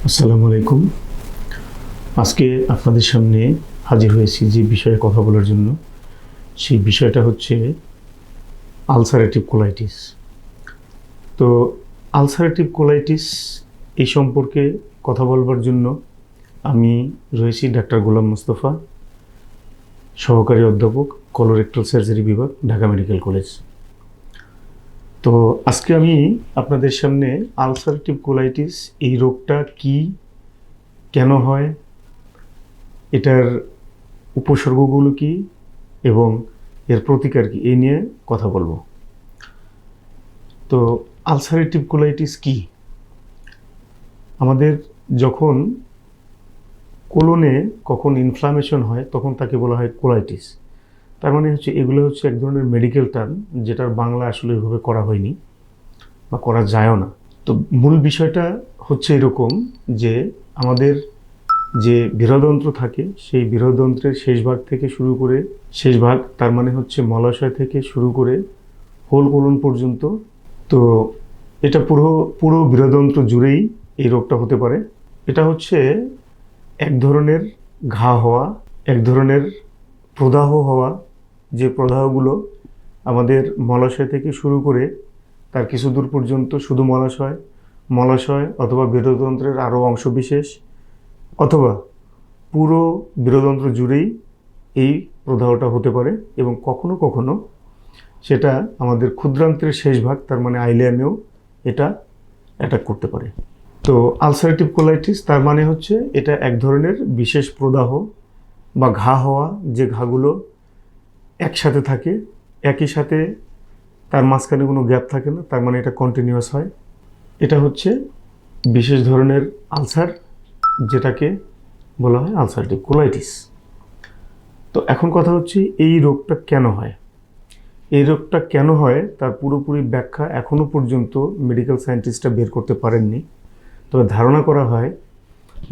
আসসালামু আলাইকুম। আজকে আপনাদের সামনে হাজির হয়েছি যে বিষয়ে কথা বলার জন্য। সেই বিষয়টা হচ্ছে আলসারেটিভ কোলাইটিস। তো আলসারেটিভ কোলাইটিস এই সম্পর্কে কথা বলবার জন্য আমি রয়েছি ডাক্তার গোলাম মোস্তফা, সহকারী অধ্যাপক, কলোরেক্টাল সার্জারি বিভাগ, ঢাকা মেডিকেল কলেজ। তো আজকে আমি আপনাদের সামনে আলসারেটিভ কোলাইটিস এই রোগটা কি, কেন হয়, এটার উপসর্গগুলো কি এবং এর প্রতিকার কি, এই নিয়ে কথা বলবো। তো আলসারেটিভ কোলাইটিস কি? আমাদের যখন কোলনে কখন ইনফ্লামেশন হয় তখন তাকে বলা হয় কোলাইটিস। তার মানে হচ্ছে এগুলো হচ্ছে এক ধরনের মেডিকেল টার্ম, যেটার বাংলা আসলে এভাবে করা হয়নি বা করা যায়ও না। তো মূল বিষয়টা হচ্ছে এরকম যে আমাদের যে বৃহদন্ত্র থাকে সেই বৃহদন্ত্রের শেষ ভাগ থেকে শুরু করে, শেষ ভাগ তার মানে হচ্ছে মলাশয় থেকে শুরু করে হোল কোলন পর্যন্ত, তো এটা পুরো বৃহদন্ত্র জুড়েই এই রোগটা হতে পারে। এটা হচ্ছে এক ধরনের ঘা হওয়া, এক ধরনের প্রদাহ হওয়া, যে প্রদাহগুলো আমাদের মলাশয় থেকে শুরু করে তার কিছু দূর পর্যন্ত শুধু মলাশয় অথবা বৃহদন্ত্রের আরও অংশবিশেষ অথবা পুরো বৃহদন্ত্র জুড়েই এই প্রদাহটা হতে পারে এবং কখনো কখনো সেটা আমাদের ক্ষুদ্রান্ত্রের শেষ ভাগ তার মানে আইলিয়ামেও এটা অ্যাটাক করতে পারে। তো আলসারেটিভ কোলাইটিস তার মানে হচ্ছে এটা এক ধরনের বিশেষ প্রদাহ বা ঘা হওয়া, যে ঘাগুলো একসাথে থাকে, একই সাথে তার মাঝখানে কোনো গ্যাপ থাকে না, তার মানে এটা কন্টিনিউয়াস হয়। এটা হচ্ছে বিশেষ ধরনের আলসার, যেটাকে বলা হয় আলসারেটিভ কোলাইটিস। তো এখন কথা হচ্ছে এই রোগটা কেন হয়। এই রোগটা কেন হয় তার পুরোপুরি ব্যাখ্যা এখনও পর্যন্ত মেডিকেল সায়েন্টিস্টরা বের করতে পারেননি। তবে ধারণা করা হয়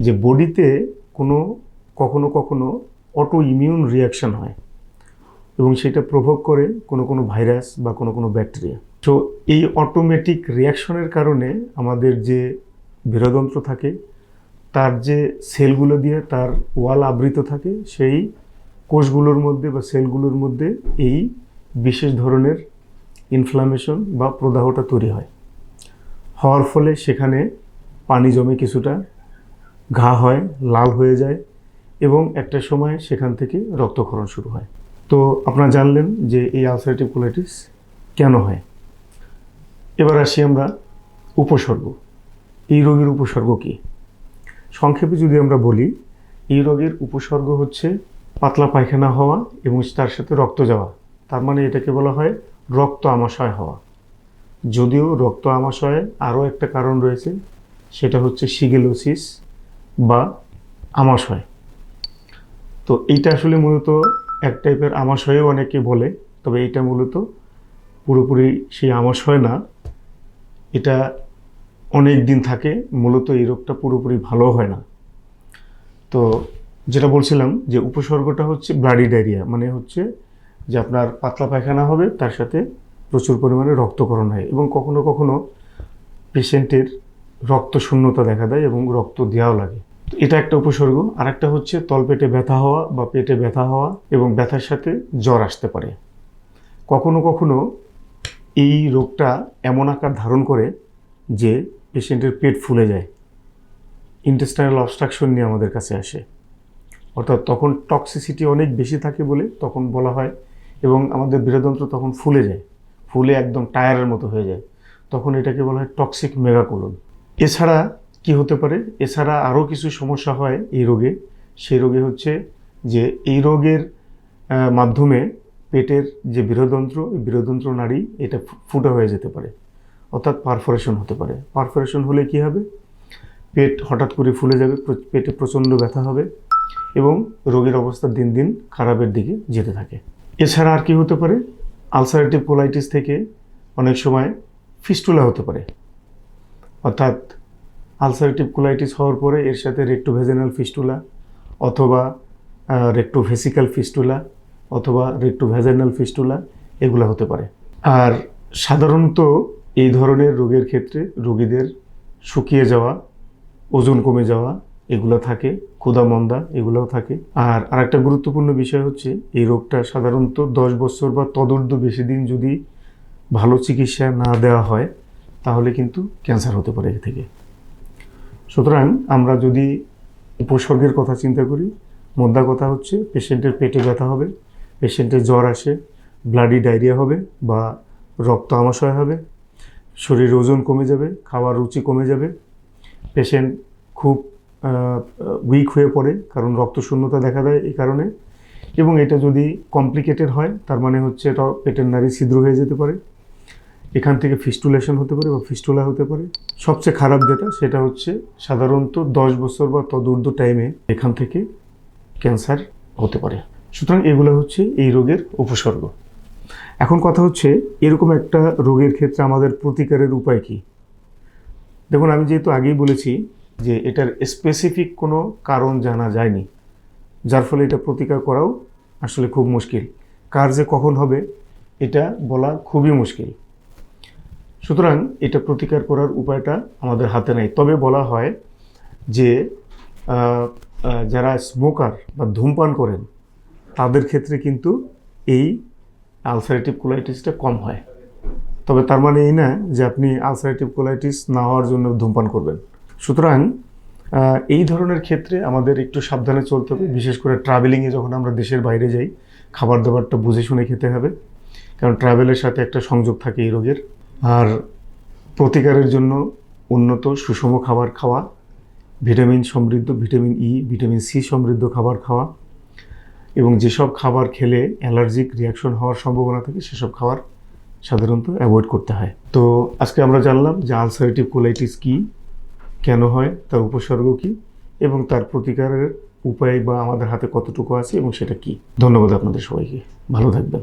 যে বডিতে কখনো কখনো অটো ইমিউন রিয়াকশান হয় এবং সেটা প্রভোগ করে কোনো ভাইরাস বা কোনো ব্যাকটেরিয়া। তো এই অটোমেটিক রিয়াকশনের কারণে আমাদের যে বৃহদন্ত্র থাকে তার যে সেলগুলো দিয়ে তার ওয়াল আবৃত থাকে, সেই কোষগুলোর মধ্যে বা সেলগুলোর মধ্যে এই বিশেষ ধরনের ইনফ্লামেশন বা প্রদাহটা তৈরি হয়। হওয়ার ফলে সেখানে পানি জমে কিছুটা, ঘা হয়, লাল হয়ে যায় এবং একটা সময় সেখান থেকে রক্তক্ষরণ শুরু হয়। তো আপনারা জানলেন যে এই আলসারেটিভ কোলাইটিস কেন হয়। এবার আসি আমরা উপসর্গ। এই রোগের উপসর্গ কী? সংক্ষেপে যদি আমরা বলি, এই রোগের উপসর্গ হচ্ছে পাতলা পায়খানা হওয়া এবং তার সাথে রক্ত যাওয়া। তার মানে এটাকে বলা হয় রক্ত আমাশয় হওয়া। যদিও রক্ত আমাশয়ে আরও একটা কারণ রয়েছে, সেটা হচ্ছে শিগেলোসিস বা আমাশয়। তো এইটা আসলে মূলত এক টাইপের আমাশয়ও অনেকে বলে, তবে এটা মূলত পুরোপুরি সেই আমাশয় না, এটা অনেক দিন থাকে। মূলত এই রোগটা পুরোপুরি ভালো হয় না। তো যেটা বলছিলাম যে উপসর্গটা হচ্ছে ব্লাডি ডায়রিয়া, মানে হচ্ছে যে আপনার পাতলা পায়খানা হবে, তার সাথে প্রচুর পরিমাণে রক্তক্ষরণ হয় এবং কখনো কখনো পেশেন্টের রক্ত শূন্যতা দেখা দেয় এবং রক্ত দেওয়াও লাগে। এটা একটা উপসর্গ। আর একটা হচ্ছে তলপেটে ব্যথা হওয়া বা পেটে ব্যথা হওয়া এবং ব্যথার সাথে জ্বর আসতে পারে। কখনো কখনো এই রোগটা এমন আকার ধারণ করে যে পেশেন্টের পেট ফুলে যায়, ইন্টেস্টাইনাল অবস্ট্রাকশন নিয়ে আমাদের কাছে আসে। অর্থাৎ তখন টক্সিসিটি অনেক বেশি থাকে বলে তখন বলা হয়, এবং আমাদের বৃহদন্ত্র তখন ফুলে একদম টায়ারের মতো হয়ে যায়, তখন এটাকে বলা হয় টক্সিক মেগাকোলন। এছাড়া কি হতে পারে, এছাড়া আরও কিছু সমস্যা হয় এই রোগে। সেই রোগে হচ্ছে যে এই রোগের মাধ্যমে পেটের যে বৃহদন্ত্র নাড়ি এটা ফুটো হয়ে যেতে পারে, অর্থাৎ পারফোরেশন হতে পারে। পারফোরেশন হলে কি হবে, পেট হঠাৎ করে ফুলে যাবে, পেটে প্রচণ্ড ব্যথা হবে এবং রোগীর অবস্থা দিন দিন খারাপের দিকে যেতে থাকে। এছাড়া আর কি হতে পারে, আলসারেটিভ কোলাইটিস থেকে অনেক সময় ফিস্টুলা হতে পারে। অর্থাৎ আলসারেটিভ কোলাইটিস হওয়ার পরে এর সাথে রেক্টোভেজিনাল ফিস্টুলা অথবা রেক্টোভেসিক্যাল ফিস্টুলা অথবা রেক্টোভেজিনাল ফিস্টুলা এগুলো হতে পারে। আর সাধারণত এই ধরনের রোগের ক্ষেত্রে রোগীদের শুকিয়ে যাওয়া ওজন কমে যাওয়া এগুলো থাকে, ক্ষুধা মন্দা এগুলোও থাকে। আর আরেকটা গুরুত্বপূর্ণ বিষয় হচ্ছে এই রোগটা সাধারণত 10 বছর বা তদূর্ধ্ব বেশি দিন যদি ভালো চিকিৎসা না দেওয়া হয় তাহলে কিন্তু ক্যান্সার হতে পারে এ থেকে। সুতরাং আমরা যদি উপসর্গের কথা চিন্তা করি, মোদ্দা কথা হচ্ছে পেশেন্টের পেটে ব্যথা হবে, পেশেন্টের জ্বর আসে, ব্লাডি ডায়রিয়া হবে বা রক্ত আমাশয় হবে, শরীরের ওজন কমে যাবে, খাওয়ার রুচি কমে যাবে, পেশেন্ট খুব উইক হয়ে পড়ে কারণ রক্তশূন্যতা দেখা দেয় এই কারণে। এবং এটা যদি কমপ্লিকেটেড হয় তার মানে হচ্ছে এটা পেটের নাড়ি ছিদ্র হয়ে যেতে পারে, এখান থেকে ফিস্টুলেশন হতে পারে বা ফিস্টুলা হতে পারে। সবচেয়ে খারাপ যেটা সেটা হচ্ছে সাধারণত 10 বছর বা তদূর্ধ্ব টাইমে এখান থেকে ক্যান্সার হতে পারে। সুতরাং এগুলো হচ্ছে এই রোগের উপসর্গ। এখন কথা হচ্ছে এরকম একটা রোগের ক্ষেত্রে আমাদের প্রতিকারের উপায় কী? দেখুন, আমি যেহেতু আগেই বলেছি যে এটার স্পেসিফিক কোনো কারণ জানা যায়নি, যার ফলে এটা প্রতিকার করাও আসলে খুব মুশকিল। কার যে কখন হবে এটা বলা খুবই মুশকিল। সুতরাং এটা প্রতিকার করার উপায়টা আমাদের হাতে নেই। তবে বলা হয় যে যারা স্মোকার বা ধূমপান করেন তাদের ক্ষেত্রে কিন্তু এই আলসারেটিভ কোলাইটিসটা কম হয়। তবে তার মানে এই না যে আপনি আলসারেটিভ কোলাইটিস না হওয়ার জন্য ধূমপান করবেন। সুতরাং এই ধরনের ক্ষেত্রে আমাদের একটু সাবধানে চলতে হবে, বিশেষ করে ট্রাভেলিংয়ে যখন আমরা দেশের বাইরে যাই খাবার দাবারটা বুঝে শুনে খেতে হবে, কারণ ট্রাভেলের সাথে একটা সংযোগ থাকে এই রোগের। আর প্রতিকারের জন্য উন্নত সুষম খাবার খাওয়া, ভিটামিন সমৃদ্ধ, ভিটামিন ই, ভিটামিন সি সমৃদ্ধ খাবার খাওয়া, এবং যেসব খাবার খেলে অ্যালার্জিক রিয়াকশন হওয়ার সম্ভাবনা থাকে সেসব খাবার সাধারণত অ্যাভয়েড করতে হয়। তো আজকে আমরা জানলাম যে আলসারেটিভ কোলাইটিস কী, কেন হয়, তার উপসর্গ কী এবং তার প্রতিকারের উপায় বা আমাদের হাতে কতটুকু আছে এবং সেটা কী। ধন্যবাদ আপনাদের সবাইকে, ভালো থাকবেন।